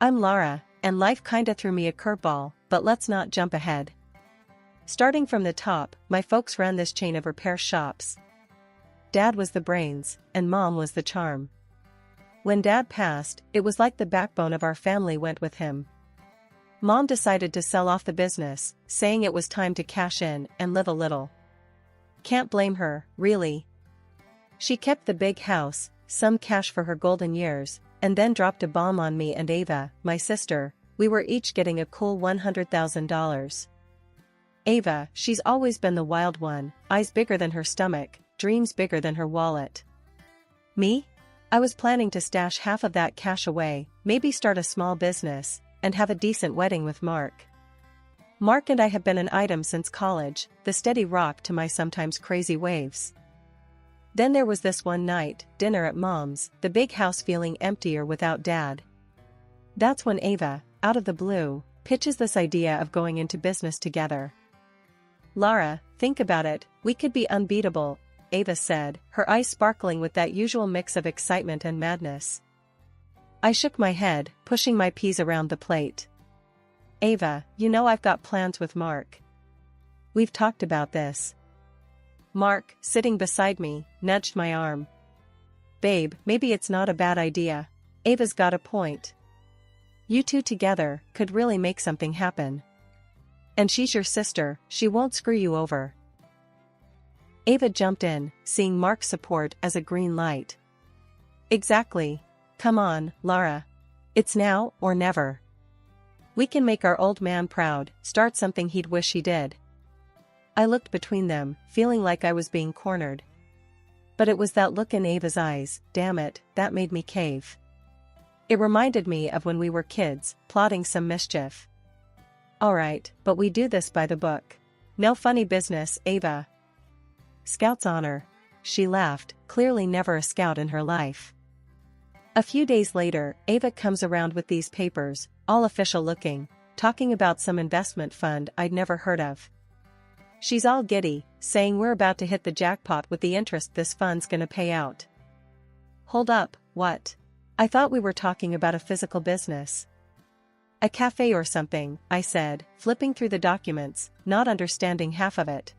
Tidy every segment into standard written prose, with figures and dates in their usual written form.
I'm Lara, and life kinda threw me a curveball, but let's not jump ahead. Starting from the top, my folks ran this chain of repair shops. Dad was the brains, and Mom was the charm. When Dad passed, it was like the backbone of our family went with him. Mom decided to sell off the business, saying it was time to cash in and live a little. Can't blame her, really. She kept the big house, some cash for her golden years, and then dropped a bomb on me and Ava, my sister. We were each getting a cool $100,000. Ava, she's always been the wild one, eyes bigger than her stomach, dreams bigger than her wallet. Me? I was planning to stash half of that cash away, maybe start a small business, and have a decent wedding with Mark. Mark and I have been an item since college, the steady rock to my sometimes crazy waves. Then there was this one night, dinner at Mom's, the big house feeling emptier without Dad. That's when Ava, out of the blue, pitches this idea of going into business together. Lara, think about it, we could be unbeatable, Ava said, her eyes sparkling with that usual mix of excitement and madness. I shook my head, pushing my peas around the plate. Ava, you know I've got plans with Mark. We've talked about this. Mark, sitting beside me, nudged my arm. Babe, maybe it's not a bad idea. Ava's got a point. You two together could really make something happen. And she's your sister, she won't screw you over. Ava jumped in, seeing Mark's support as a green light. Exactly. Come on, Lara. It's now or never. We can make our old man proud, start something he'd wish he did. I looked between them, feeling like I was being cornered. But it was that look in Ava's eyes, damn it, that made me cave. It reminded me of when we were kids, plotting some mischief. Alright, but we do this by the book. No funny business, Ava. Scout's honor. She laughed, clearly never a scout in her life. A few days later, Ava comes around with these papers, all official looking, talking about some investment fund I'd never heard of. She's all giddy, saying we're about to hit the jackpot with the interest this fund's gonna pay out. Hold up, what? I thought we were talking about a physical business. A cafe or something, I said, flipping through the documents, not understanding half of it.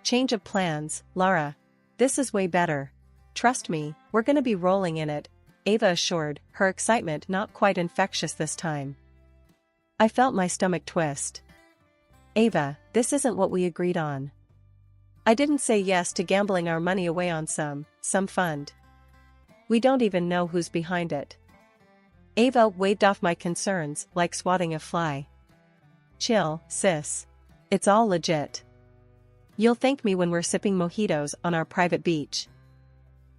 Change of plans, Lara. This is way better. Trust me, we're gonna be rolling in it, Ava assured, her excitement not quite infectious this time. I felt my stomach twist. Ava, this isn't what we agreed on. I didn't say yes to gambling our money away on some fund. We don't even know who's behind it. Ava waved off my concerns like swatting a fly. Chill, sis. It's all legit. You'll thank me when we're sipping mojitos on our private beach.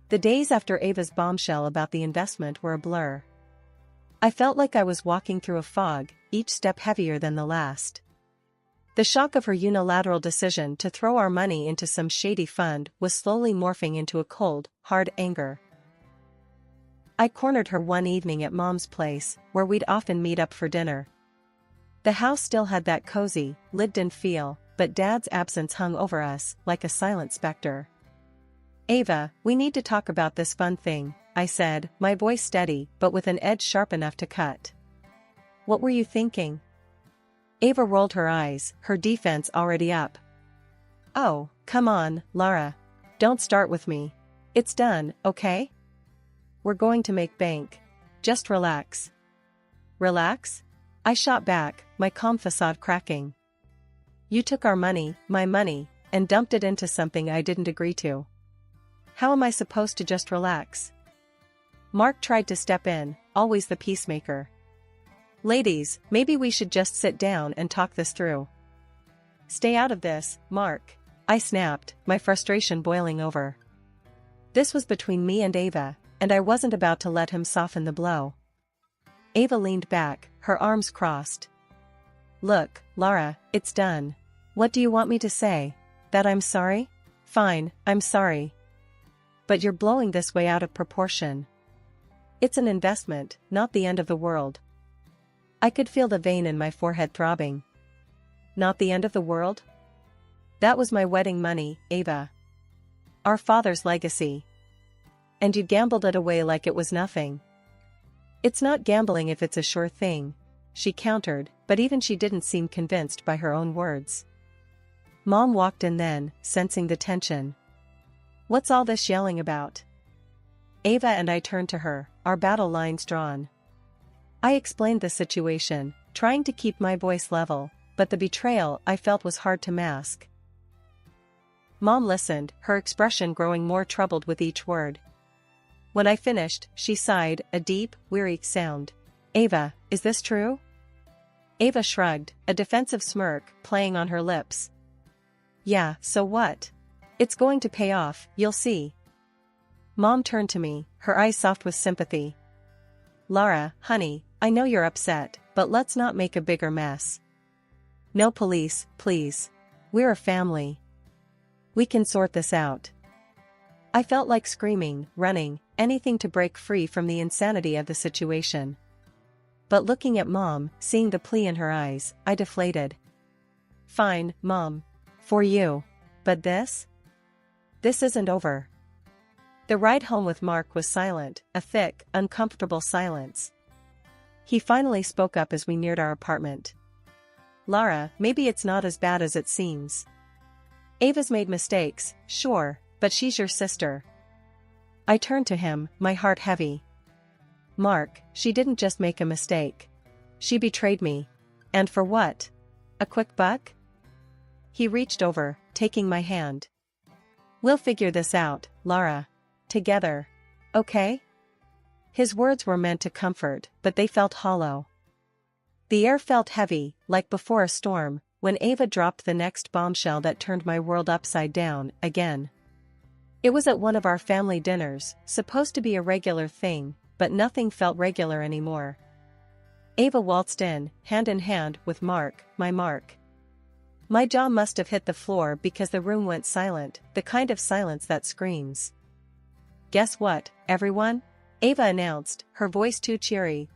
The days after Ava's bombshell about the investment were a blur. I felt like I was walking through a fog, each step heavier than the last. The shock of her unilateral decision to throw our money into some shady fund was slowly morphing into a cold, hard anger. I cornered her one evening at Mom's place, where we'd often meet up for dinner. The house still had that cozy, lived-in feel, but Dad's absence hung over us like a silent specter. Ava, we need to talk about this fun thing, I said, my voice steady but with an edge sharp enough to cut. What were you thinking? Ava rolled her eyes, her defense already up. Oh, come on, Lara. Don't start with me. It's done, okay? We're going to make bank. Just relax. Relax? I shot back, my calm facade cracking. You took our money, my money, and dumped it into something I didn't agree to. How am I supposed to just relax? Mark tried to step in, always the peacemaker. Ladies, maybe we should just sit down and talk this through. Stay out of this, Mark. I snapped, my frustration boiling over. This was between me and Ava, and I wasn't about to let him soften the blow. Ava leaned back, her arms crossed. Look, Lara, it's done. What do you want me to say? That I'm sorry? Fine, I'm sorry. But you're blowing this way out of proportion. It's an investment, not the end of the world. I could feel the vein in my forehead throbbing. Not the end of the world? That was my wedding money, Ava. Our father's legacy. And you gambled it away like it was nothing. It's not gambling if it's a sure thing, she countered, but even she didn't seem convinced by her own words. Mom walked in then, sensing the tension. What's all this yelling about? Ava and I turned to her, our battle lines drawn. I explained the situation, trying to keep my voice level, but the betrayal I felt was hard to mask. Mom listened, her expression growing more troubled with each word. When I finished, she sighed, a deep, weary sound. Ava, is this true? Ava shrugged, a defensive smirk playing on her lips. Yeah, so what? It's going to pay off, you'll see. Mom turned to me, her eyes soft with sympathy. Lara, honey, I know you're upset, but let's not make a bigger mess. No police, please. We're a family. We can sort this out. I felt like screaming, running, anything to break free from the insanity of the situation. But looking at Mom, seeing the plea in her eyes, I deflated. Fine, Mom. For you. But this? This isn't over. The ride home with Mark was silent, a thick, uncomfortable silence. He finally spoke up as we neared our apartment. Lara, maybe it's not as bad as it seems. Ava's made mistakes, sure, but she's your sister. I turned to him, my heart heavy. Mark, she didn't just make a mistake. She betrayed me. And for what? A quick buck? He reached over, taking my hand. We'll figure this out, Lara. Together. Okay? His words were meant to comfort, but they felt hollow. The air felt heavy, like before a storm, when Ava dropped the next bombshell that turned my world upside down, again. It was at one of our family dinners, supposed to be a regular thing, but nothing felt regular anymore. Ava waltzed in hand with Mark, my Mark. My jaw must have hit the floor because the room went silent, the kind of silence that screams. Guess what, everyone? Ava announced, her voice too cheery.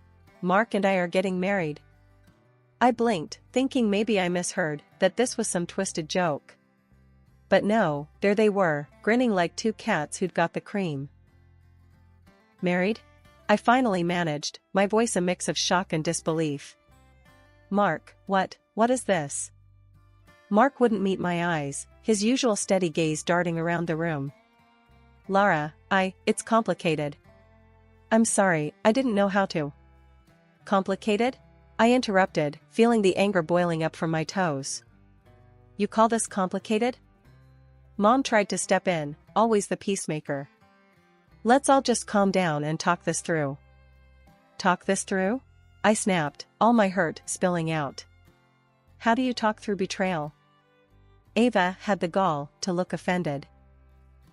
Mark and I are getting married. I blinked, thinking maybe I misheard, that this was some twisted joke. But no, there they were, grinning like two cats who'd got the cream. Married? I finally managed, my voice a mix of shock and disbelief. Mark, what is this? Mark wouldn't meet my eyes, his usual steady gaze darting around the room. Lara, it's complicated. I'm sorry, I didn't know how to. Complicated? I interrupted, feeling the anger boiling up from my toes. You call this complicated? Mom tried to step in, always the peacemaker. Let's all just calm down and talk this through. Talk this through? I snapped, all my hurt spilling out. How do you talk through betrayal? Ava had the gall to look offended.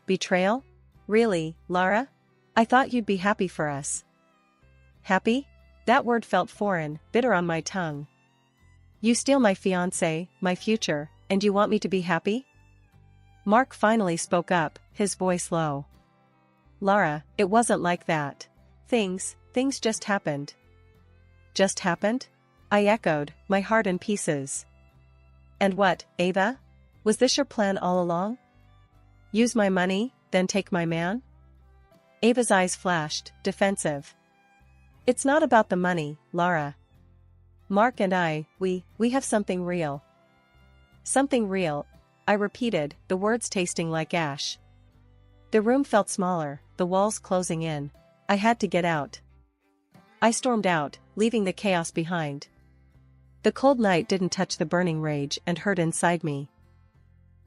Betrayal? Really, Lara? I thought you'd be happy for us. Happy? That word felt foreign, bitter on my tongue. You steal my fiancé, my future, and you want me to be happy? Mark finally spoke up, his voice low. Lara, it wasn't like that. Things just happened. Just happened? I echoed, my heart in pieces. And what, Ava? Was this your plan all along? Use my money, then take my man? Ava's eyes flashed, defensive. It's not about the money, Lara. Mark and I, we have something real. Something real, I repeated, the words tasting like ash. The room felt smaller, the walls closing in. I had to get out. I stormed out, leaving the chaos behind. The cold night didn't touch the burning rage and hurt inside me.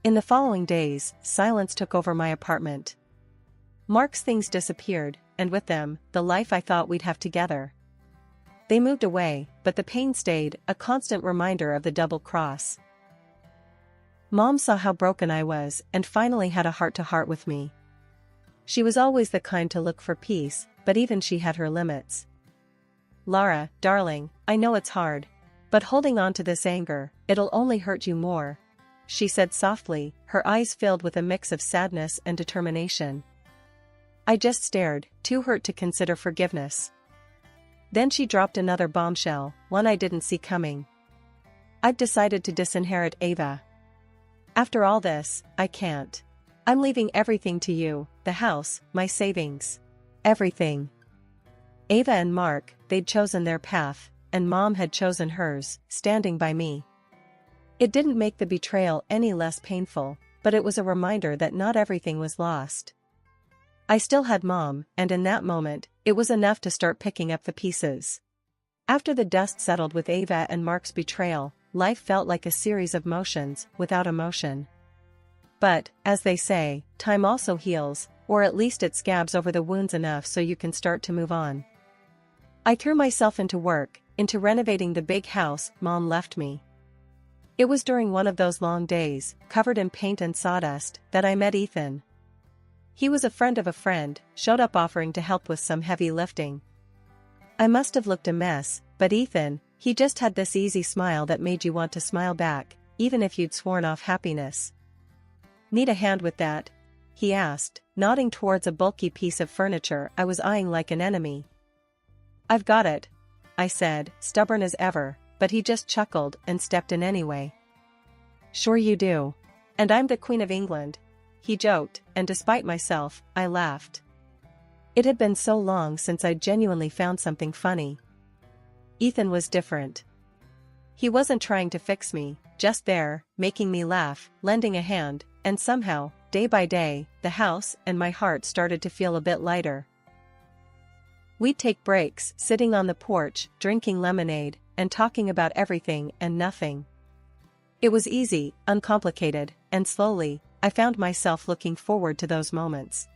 In the following days, silence took over my apartment. Mark's things disappeared, and with them, the life I thought we'd have together. They moved away, but the pain stayed, a constant reminder of the double cross. Mom saw how broken I was and finally had a heart-to-heart with me. She was always the kind to look for peace, but even she had her limits. Lara, darling, I know it's hard. But holding on to this anger, it'll only hurt you more, she said softly, her eyes filled with a mix of sadness and determination. I just stared, too hurt to consider forgiveness. Then she dropped another bombshell, one I didn't see coming. I've decided to disinherit Ava. After all this, I can't. I'm leaving everything to you, the house, my savings. Everything. Ava and Mark, they'd chosen their path, and Mom had chosen hers, standing by me. It didn't make the betrayal any less painful, but it was a reminder that not everything was lost. I still had Mom, and in that moment, it was enough to start picking up the pieces. After the dust settled with Ava and Mark's betrayal, life felt like a series of motions, without emotion. But, as they say, time also heals, or at least it scabs over the wounds enough so you can start to move on. I threw myself into work, into renovating the big house Mom left me. It was during one of those long days, covered in paint and sawdust, that I met Ethan. He was a friend of a friend, showed up offering to help with some heavy lifting. I must have looked a mess, but Ethan, he just had this easy smile that made you want to smile back, even if you'd sworn off happiness. "Need a hand with that?" he asked, nodding towards a bulky piece of furniture I was eyeing like an enemy. "I've got it," I said, stubborn as ever, but he just chuckled and stepped in anyway. "Sure you do. And I'm the Queen of England," he joked, and despite myself, I laughed. It had been so long since I'd genuinely found something funny. Ethan was different. He wasn't trying to fix me, just there, making me laugh, lending a hand, and somehow, day by day, the house and my heart started to feel a bit lighter. We'd take breaks, sitting on the porch, drinking lemonade, and talking about everything and nothing. It was easy, uncomplicated, and slowly, I found myself looking forward to those moments.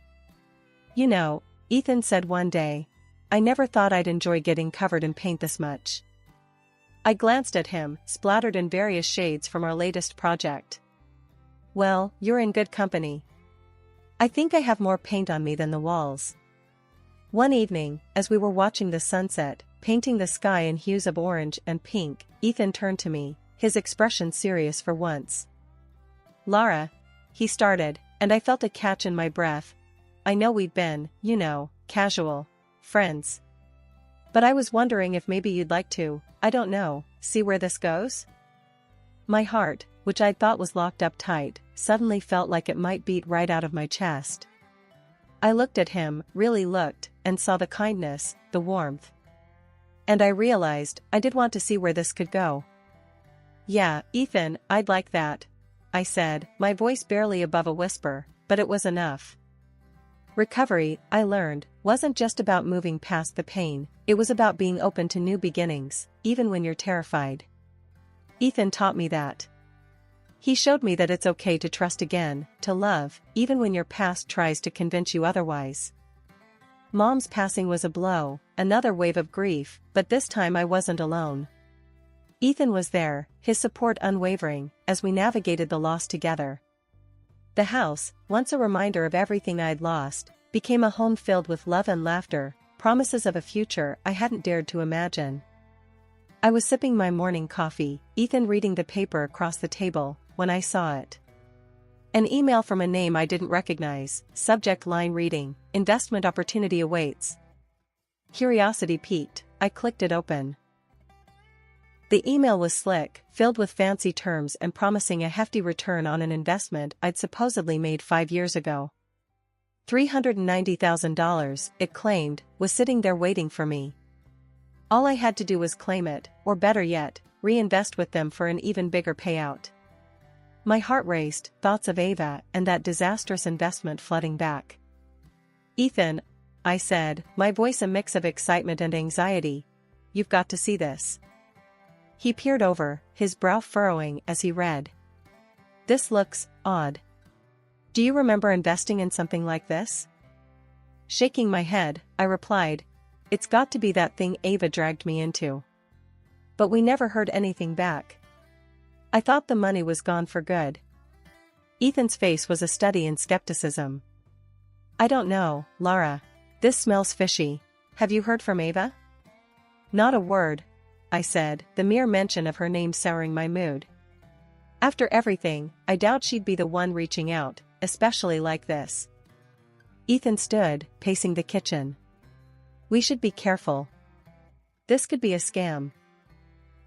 "You know," Ethan said one day, "I never thought I'd enjoy getting covered in paint this much." I glanced at him, splattered in various shades from our latest project. "Well, you're in good company. I think I have more paint on me than the walls." One evening, as we were watching the sunset, painting the sky in hues of orange and pink, Ethan turned to me, his expression serious for once. "Lara," he started, and I felt a catch in my breath. "I know we've been, casual friends. But I was wondering if maybe you'd like to, I don't know, see where this goes?" My heart, which I'd thought was locked up tight, suddenly felt like it might beat right out of my chest. I looked at him, really looked, and saw the kindness, the warmth. And I realized, I did want to see where this could go. "Yeah, Ethan, I'd like that," I said, my voice barely above a whisper, but it was enough. Recovery, I learned, wasn't just about moving past the pain, it was about being open to new beginnings, even when you're terrified. Ethan taught me that. He showed me that it's okay to trust again, to love, even when your past tries to convince you otherwise. Mom's passing was a blow, another wave of grief, but this time I wasn't alone. Ethan was there, his support unwavering, as we navigated the loss together. The house, once a reminder of everything I'd lost, became a home filled with love and laughter, promises of a future I hadn't dared to imagine. I was sipping my morning coffee, Ethan reading the paper across the table, when I saw it. An email from a name I didn't recognize, subject line reading, "Investment opportunity awaits." Curiosity piqued, I clicked it open. The email was slick, filled with fancy terms and promising a hefty return on an investment I'd supposedly made 5 years ago. $390,000, it claimed, was sitting there waiting for me. All I had to do was claim it, or better yet, reinvest with them for an even bigger payout. My heart raced, thoughts of Ava and that disastrous investment flooding back. "Ethan," I said, my voice a mix of excitement and anxiety, "you've got to see this." He peered over, his brow furrowing as he read. "This looks odd. Do you remember investing in something like this?" Shaking my head, I replied, "It's got to be that thing Ava dragged me into. But we never heard anything back. I thought the money was gone for good." Ethan's face was a study in skepticism. "I don't know, Lara. This smells fishy. Have you heard from Ava?" "Not a word," I said, the mere mention of her name souring my mood. After everything, I doubt she'd be the one reaching out, especially like this. Ethan stood, pacing the kitchen. "We should be careful. This could be a scam.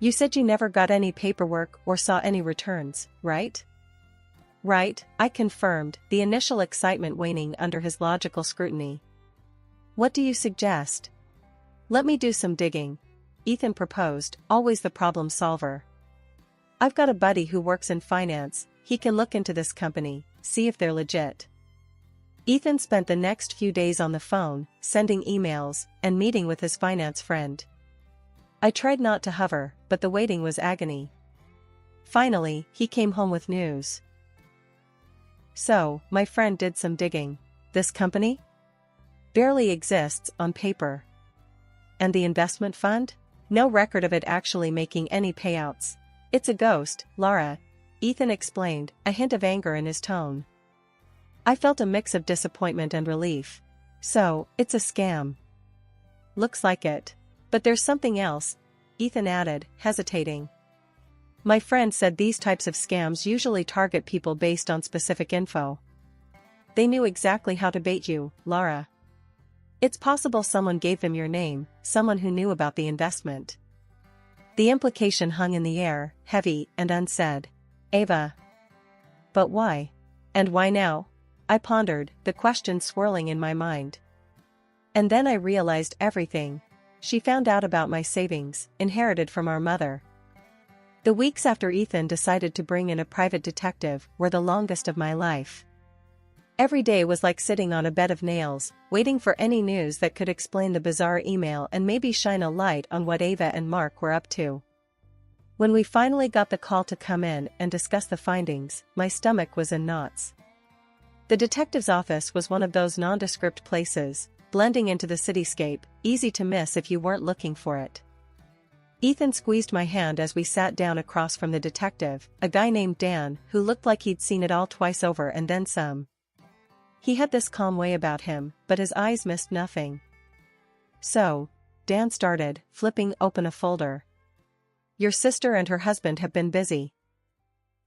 You said you never got any paperwork or saw any returns, right?" "Right," I confirmed, the initial excitement waning under his logical scrutiny. "What do you suggest?" Let me do some digging, Ethan proposed, always the problem solver. I've got a buddy who works in finance, he can look into this company, see if they're legit. Ethan spent the next few days on the phone, sending emails, and meeting with his finance friend. I tried not to hover, but the waiting was agony. Finally, he came home with news. So, my friend did some digging. This company? Barely exists on paper. And the investment fund? No record of it actually making any payouts. It's a ghost, Lara, Ethan explained, a hint of anger in his tone. I felt a mix of disappointment and relief. So, it's a scam. Looks like it. But there's something else, Ethan added, hesitating. My friend said these types of scams usually target people based on specific info. They knew exactly how to bait you, Lara. It's possible someone gave them your name, someone who knew about the investment. The implication hung in the air, heavy and unsaid. Ava. But why? And why now? I pondered, the question swirling in my mind. And then I realized everything. She found out about my savings, inherited from our mother. The weeks after Ethan decided to bring in a private detective were the longest of my life. Every day was like sitting on a bed of nails, waiting for any news that could explain the bizarre email and maybe shine a light on what Ava and Mark were up to. When we finally got the call to come in and discuss the findings, my stomach was in knots. The detective's office was one of those nondescript places, blending into the cityscape, easy to miss if you weren't looking for it. Ethan squeezed my hand as we sat down across from the detective, a guy named Dan who looked like he'd seen it all twice over and then some. He had this calm way about him, but his eyes missed nothing. So, Dan started, flipping open a folder. Your sister and her husband have been busy.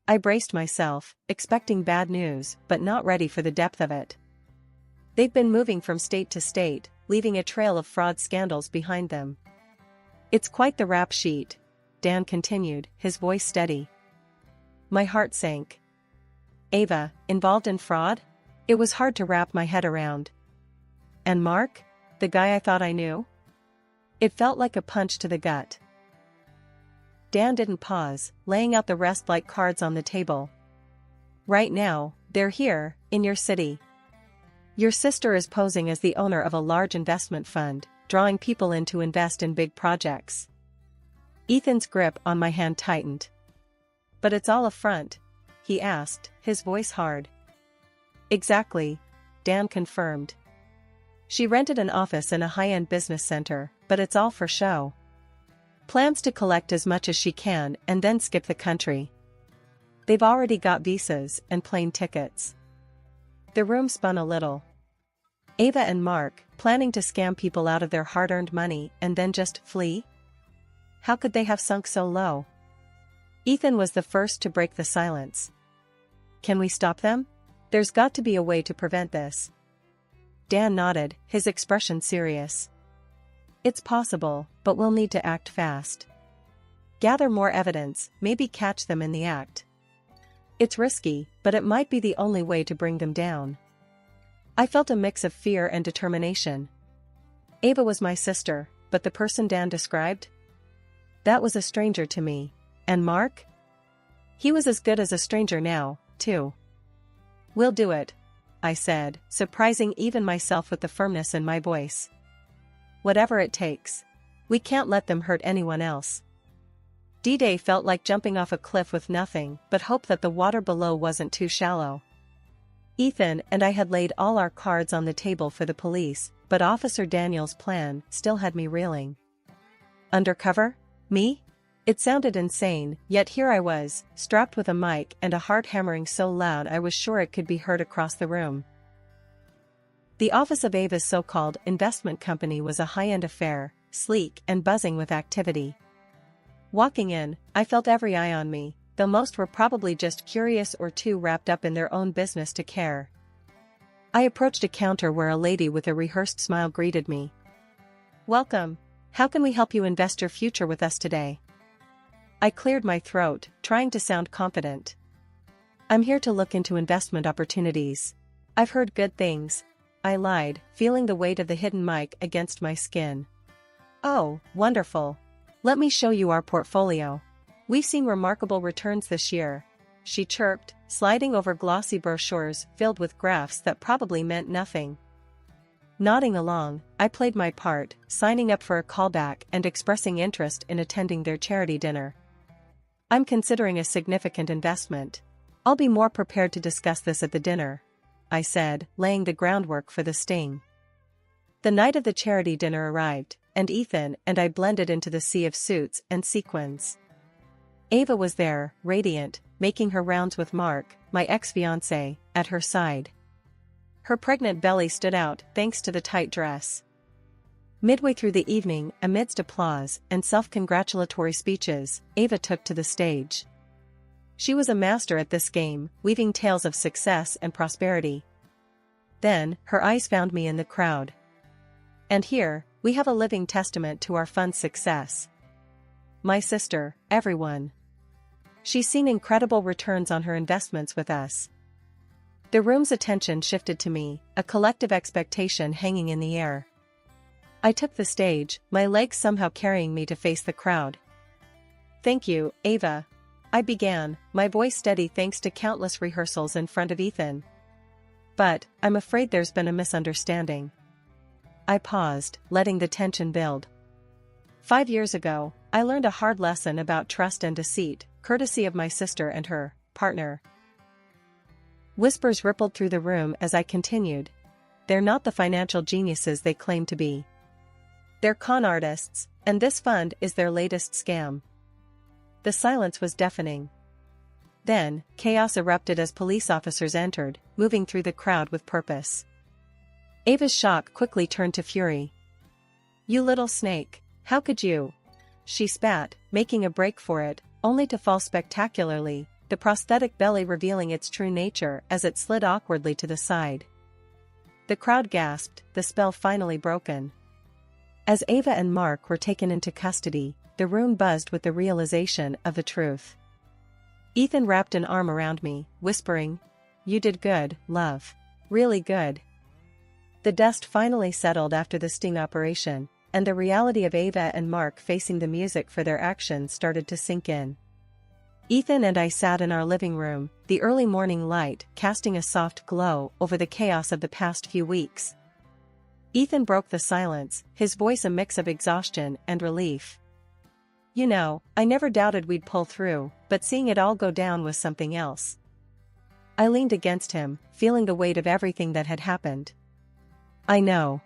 I braced myself, expecting bad news, but not ready for the depth of it. They've been moving from state to state, leaving a trail of fraud scandals behind them. It's quite the rap sheet, Dan continued, his voice steady. My heart sank. Ava, involved in fraud? It was hard to wrap my head around. And Mark? The guy I thought I knew? It felt like a punch to the gut. Dan didn't pause, laying out the rest like cards on the table. Right now, they're here, in your city. Your sister is posing as the owner of a large investment fund, drawing people in to invest in big projects. Ethan's grip on my hand tightened. But it's all a front? He asked, his voice hard. Exactly, Dan confirmed. She rented an office in a high-end business center, but it's all for show. Plans to collect as much as she can and then skip the country. They've already got visas and plane tickets. The room spun a little. Ava and Mark, planning to scam people out of their hard-earned money and then just flee? How could they have sunk so low? Ethan was the first to break the silence. Can we stop them? There's got to be a way to prevent this. Dan nodded, his expression serious. It's possible, but we'll need to act fast. Gather more evidence, maybe catch them in the act. It's risky, but it might be the only way to bring them down. I felt a mix of fear and determination. Ava was my sister, but the person Dan described? That was a stranger to me. And Mark? He was as good as a stranger now, too. We'll do it, I said, surprising even myself with the firmness in my voice. Whatever it takes. We can't let them hurt anyone else. D-Day felt like jumping off a cliff with nothing but hope that the water below wasn't too shallow. Ethan and I had laid all our cards on the table for the police, but Officer Daniel's plan still had me reeling. Undercover? Me? It sounded insane, yet here I was, strapped with a mic and a heart hammering so loud I was sure it could be heard across the room. The office of Ava's so-called investment company was a high-end affair, sleek and buzzing with activity. Walking in, I felt every eye on me, though most were probably just curious or too wrapped up in their own business to care. I approached a counter where a lady with a rehearsed smile greeted me. Welcome. How can we help you invest your future with us today? I cleared my throat, trying to sound confident. I'm here to look into investment opportunities. I've heard good things. I lied, feeling the weight of the hidden mic against my skin. Oh, wonderful. Let me show you our portfolio. We've seen remarkable returns this year, she chirped, sliding over glossy brochures filled with graphs that probably meant nothing. Nodding along, I played my part, signing up for a callback and expressing interest in attending their charity dinner. I'm considering a significant investment. I'll be more prepared to discuss this at the dinner, I said, laying the groundwork for the sting. The night of the charity dinner arrived, and Ethan and I blended into the sea of suits and sequins. Ava was there, radiant, making her rounds with Mark, my ex-fiancé, at her side. Her pregnant belly stood out thanks to the tight dress. Midway through the evening, amidst applause and self-congratulatory speeches, Ava took to the stage. She was a master at this game, weaving tales of success and prosperity. Then, her eyes found me in the crowd. And here, we have a living testament to our fund's success. My sister, everyone. She's seen incredible returns on her investments with us. The room's attention shifted to me, a collective expectation hanging in the air. I took the stage, my legs somehow carrying me to face the crowd. Thank you, Ava. I began, my voice steady thanks to countless rehearsals in front of Ethan. But, I'm afraid there's been a misunderstanding. I paused, letting the tension build. 5 years ago, I learned a hard lesson about trust and deceit, courtesy of my sister and her partner. Whispers rippled through the room as I continued. They're not the financial geniuses they claim to be. They're con artists, and this fund is their latest scam. The silence was deafening. Then, chaos erupted as police officers entered, moving through the crowd with purpose. Ava's shock quickly turned to fury. You little snake, how could you? She spat, making a break for it, only to fall spectacularly, the prosthetic belly revealing its true nature as it slid awkwardly to the side. The crowd gasped, the spell finally broken. As Ava and Mark were taken into custody, the room buzzed with the realization of the truth. Ethan wrapped an arm around me, whispering, You did good, love. Really good. The dust finally settled after the sting operation, and the reality of Ava and Mark facing the music for their actions started to sink in. Ethan and I sat in our living room, the early morning light casting a soft glow over the chaos of the past few weeks. Ethan broke the silence, his voice a mix of exhaustion and relief. You know, I never doubted we'd pull through, but seeing it all go down was something else. I leaned against him, feeling the weight of everything that had happened. I know.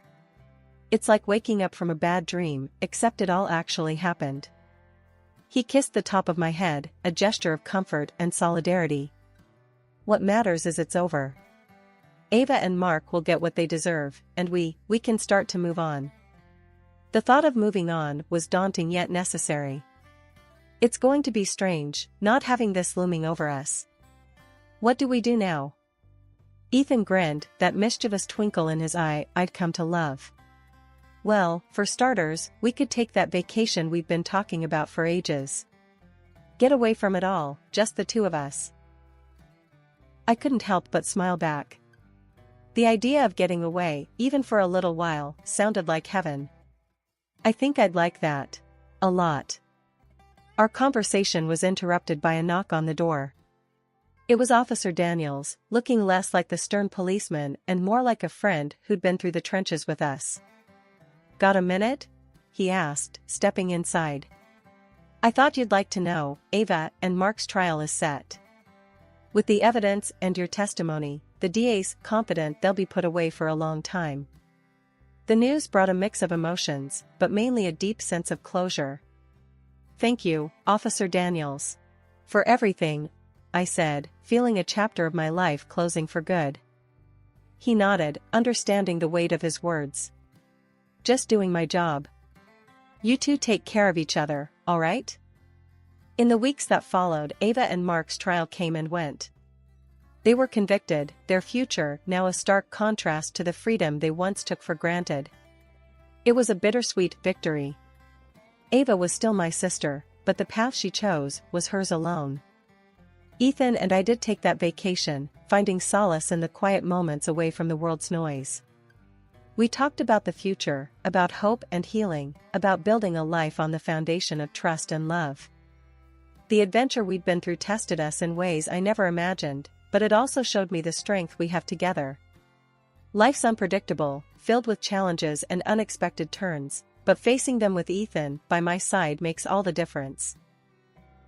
It's like waking up from a bad dream, except it all actually happened. He kissed the top of my head, a gesture of comfort and solidarity. What matters is it's over. Ava and Mark will get what they deserve, and we can start to move on. The thought of moving on was daunting yet necessary. It's going to be strange, not having this looming over us. What do we do now? Ethan grinned, that mischievous twinkle in his eye I'd come to love. Well, for starters, we could take that vacation we've been talking about for ages. Get away from it all, just the two of us. I couldn't help but smile back. The idea of getting away, even for a little while, sounded like heaven. I think I'd like that. A lot. Our conversation was interrupted by a knock on the door. It was Officer Daniels, looking less like the stern policeman and more like a friend who'd been through the trenches with us. Got a minute? He asked, stepping inside. I thought you'd like to know, Ava and Mark's trial is set. With the evidence and your testimony, the DA's confident they'll be put away for a long time. The news brought a mix of emotions, but mainly a deep sense of closure. Thank you, Officer Daniels. For everything, I said, feeling a chapter of my life closing for good. He nodded, understanding the weight of his words. Just doing my job. You two take care of each other, all right? In the weeks that followed, Ava and Mark's trial came and went. They were convicted, their future now a stark contrast to the freedom they once took for granted. It was a bittersweet victory. Ava was still my sister, but the path she chose was hers alone. Ethan and I did take that vacation, finding solace in the quiet moments away from the world's noise. We talked about the future, about hope and healing, about building a life on the foundation of trust and love. The adventure we'd been through tested us in ways I never imagined, but it also showed me the strength we have together. Life's unpredictable, filled with challenges and unexpected turns, but facing them with Ethan by my side makes all the difference.